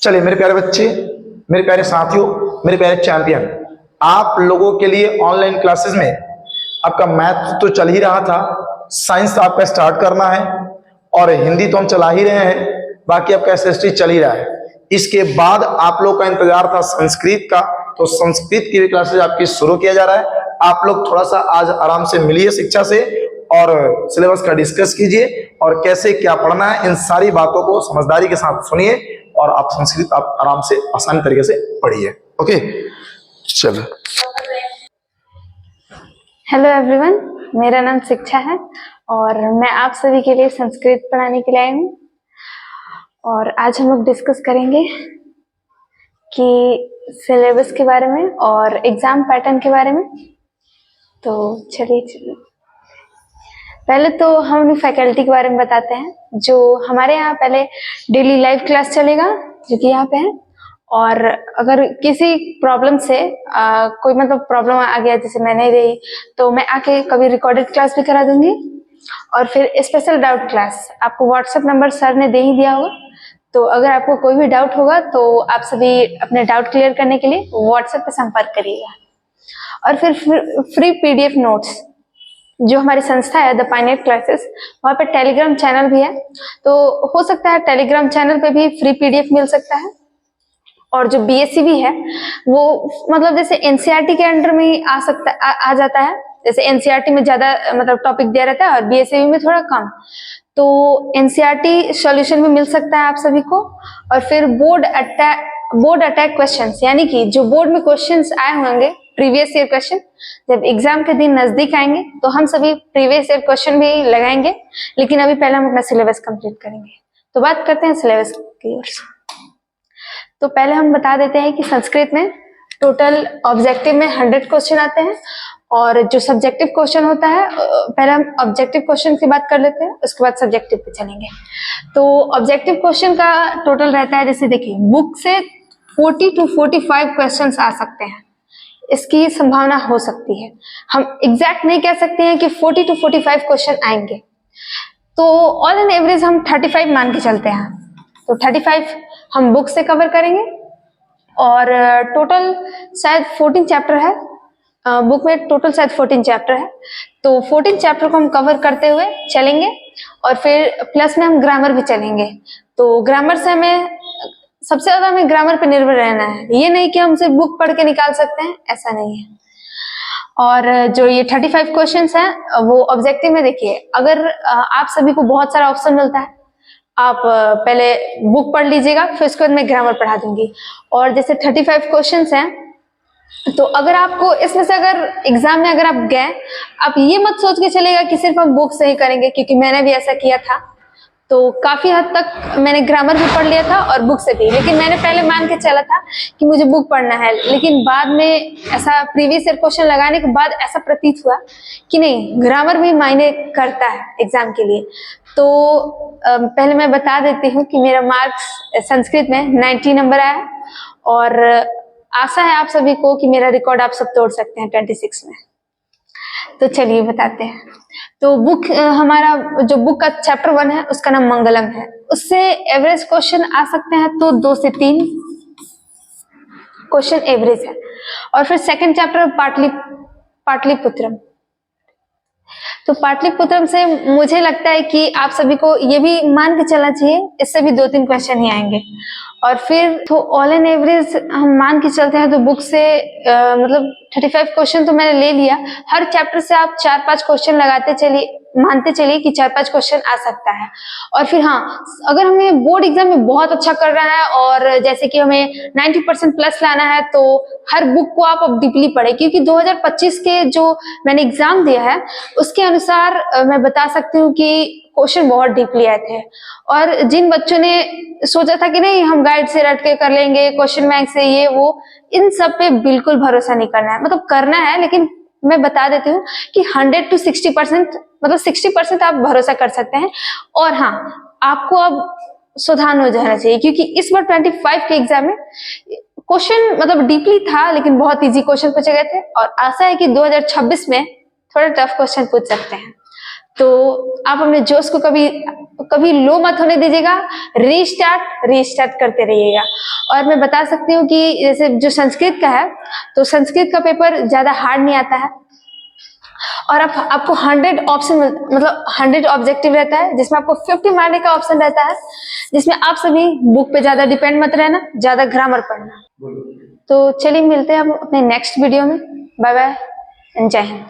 चलिए मेरे प्यारे बच्चे, मेरे प्यारे साथियों, मेरे प्यारे चैंपियन, आप लोगों के लिए ऑनलाइन क्लासेस में आपका मैथ तो चल ही रहा था, साइंस आपका स्टार्ट करना है और हिंदी तो हम चला ही रहे हैं, बाकी आपका एसएसटी चल ही रहा है। इसके बाद आप लोग का इंतजार था संस्कृत का, तो संस्कृत की भी क्लासेस आपकी शुरू किया जा रहा है। आप लोग थोड़ा सा आज आराम से मिलिए शिक्षा से और सिलेबस का डिस्कस कीजिए और कैसे क्या पढ़ना है, इन सारी बातों को समझदारी के साथ सुनिए और आप संस्कृत आप आराम से आसान तरीके से पढ़िए। ओके, चलो। हेलो एवरीवन, मेरा नाम शिक्षा है और मैं आप सभी के लिए संस्कृत पढ़ाने के लिए आई हूँ। और आज हम लोग डिस्कस करेंगे कि सिलेबस के बारे में और एग्जाम पैटर्न के बारे में। तो चलिए पहले तो हम अपनी फैकल्टी के बारे में बताते हैं। जो हमारे यहाँ पहले डेली लाइव क्लास चलेगा जो कि यहाँ पे है, और अगर किसी प्रॉब्लम से कोई मतलब प्रॉब्लम आ गया, जैसे मैं नहीं रही, तो मैं आके कभी रिकॉर्डेड क्लास भी करा दूंगी। और फिर स्पेशल डाउट क्लास आपको व्हाट्सएप नंबर सर ने दे ही दिया होगा, तो अगर आपको कोई भी डाउट होगा तो आप सभी अपने डाउट क्लियर करने के लिए व्हाट्सएप पे संपर्क करिएगा। और फिर फ्री पीडीएफ नोट्स जो हमारी संस्था है द पायनियर क्लासेस, वहाँ पे टेलीग्राम चैनल भी है, तो हो सकता है टेलीग्राम चैनल पे भी फ्री पीडीएफ मिल सकता है। और जो बीएससी भी है वो मतलब जैसे एनसीईआरटी के अंडर में ही आ जाता है। जैसे एनसीईआरटी में ज्यादा मतलब टॉपिक दिया रहता है और बीएससी में थोड़ा कम, तो एनसीईआरटी सॉल्यूशन भी मिल सकता है आप सभी को। और फिर बोर्ड अटैक क्वेश्चंस, यानी कि जो बोर्ड में क्वेश्चंस आए होंगे प्रीवियस ईयर क्वेश्चन, जब एग्जाम के दिन नजदीक आएंगे तो हम सभी प्रीवियस ईयर क्वेश्चन भी लगाएंगे। लेकिन अभी पहले हम अपना सिलेबस कंप्लीट करेंगे। तो बात करते हैं सिलेबस की ओर से। तो पहले हम बता देते हैं कि संस्कृत में टोटल ऑब्जेक्टिव में 100 क्वेश्चन आते हैं, और जो सब्जेक्टिव क्वेश्चन होता है, पहले हम ऑब्जेक्टिव क्वेश्चन की बात कर लेते हैं, उसके बाद सब्जेक्टिव पे चलेंगे। तो ऑब्जेक्टिव क्वेश्चन का टोटल रहता है, जैसे देखिए बुक से 40 to 45 क्वेश्चन आ सकते हैं, इसकी संभावना हो सकती है। हम एग्जैक्ट नहीं कह सकते हैं कि 40 to 45 क्वेश्चन आएंगे, तो ऑल एन एवरेज हम 35 मान के चलते हैं। तो 35 हम बुक से कवर करेंगे, और टोटल शायद 14 चैप्टर है, बुक में टोटल शायद 14 चैप्टर है, तो 14 चैप्टर को हम कवर करते हुए चलेंगे। और फिर प्लस में हम ग्रामर भी चलेंगे। तो ग्रामर से हमें सबसे ज्यादा हमें ग्रामर पे निर्भर रहना है, ये नहीं कि हम सिर्फ बुक पढ़ के निकाल सकते हैं, ऐसा नहीं है। और जो ये 35 क्वेश्चंस हैं वो ऑब्जेक्टिव में देखिए, अगर आप सभी को बहुत सारा ऑप्शन मिलता है, आप पहले बुक पढ़ लीजिएगा, फिर उसके बाद मैं ग्रामर पढ़ा दूंगी। और जैसे 35 क्वेश्चंस हैं, तो अगर आपको इसमें से अगर एग्जाम में अगर आप गए, आप ये मत सोच के चलेगा कि सिर्फ हम बुक से ही करेंगे, क्योंकि मैंने भी ऐसा किया था। तो काफी हद तक मैंने ग्रामर भी पढ़ लिया था और बुक से भी, लेकिन मैंने पहले मान के चला था कि मुझे बुक पढ़ना है, लेकिन बाद में ऐसा प्रीवियस ईयर क्वेश्चन लगाने के बाद ऐसा प्रतीत हुआ कि नहीं, ग्रामर भी मायने करता है एग्जाम के लिए। तो पहले मैं बता देती हूँ कि मेरा मार्क्स संस्कृत में 90 नंबर आया है, और आशा है आप सभी को कि मेरा रिकॉर्ड आप सब तोड़ सकते हैं 26 में। तो चलिए बताते हैं। तो बुक हमारा जो बुक का चैप्टर 1 है उसका नाम मंगलम है, उससे एवरेज क्वेश्चन आ सकते हैं, तो 2 से 3 क्वेश्चन एवरेज है। और फिर सेकंड चैप्टर पाटलिपुत्रम, तो पाटलिपुत्रम से मुझे लगता है कि आप सभी को ये भी मान के चलना चाहिए, इससे भी 2-3 क्वेश्चन ही आएंगे। और फिर तो ऑल एन एवरेज हम मान के चलते हैं, तो बुक से मतलब 35 क्वेश्चन तो मैंने ले लिया। हर चैप्टर से आप 4-5 क्वेश्चन लगाते चलिए, मानते चलिए कि 4-5 क्वेश्चन आ सकता है। और फिर हाँ, अगर हमें बोर्ड एग्जाम में बहुत अच्छा कर रहा है और जैसे कि हमें 90% प्लस लाना है, तो हर बुक को आप अब डीपली पढ़े, क्योंकि 2025 के जो मैंने एग्जाम दिया है उसके अनुसार मैं बता सकती हूँ कि क्वेश्चन बहुत डीपली आए थे। और जिन बच्चों ने सोचा था कि नहीं हम गाइड से रट के कर लेंगे, क्वेश्चन बैंक से ये वो, इन सब पे बिल्कुल भरोसा नहीं करना है। मतलब करना है, लेकिन मैं बता देती हूँ कि 100 to 60%, मतलब 60% आप भरोसा कर सकते हैं। और हाँ, आपको अब सावधान हो जाना चाहिए, क्योंकि इस बार 25 के एग्जाम में क्वेश्चन मतलब डीपली था, लेकिन बहुत इजी क्वेश्चन पूछे गए थे, और आशा है कि 2026 में थोड़ा टफ क्वेश्चन पूछ सकते हैं। तो आप अपने जोश को कभी लो मत होने दीजिएगा, रीस्टार्ट करते रहिएगा। और मैं बता सकती हूँ कि जैसे जो संस्कृत का है, तो संस्कृत का पेपर ज्यादा हार्ड नहीं आता है, और आपको 100 ऑप्शन मतलब 100 ऑब्जेक्टिव रहता है, जिसमें आपको 50 मारने का ऑप्शन रहता है, जिसमें आप सभी बुक पे ज्यादा डिपेंड मत रहना, ज्यादा ग्रामर पढ़ना। तो चलिए मिलते हैं अब अपने नेक्स्ट वीडियो में। बाय बाय, जय हिंद।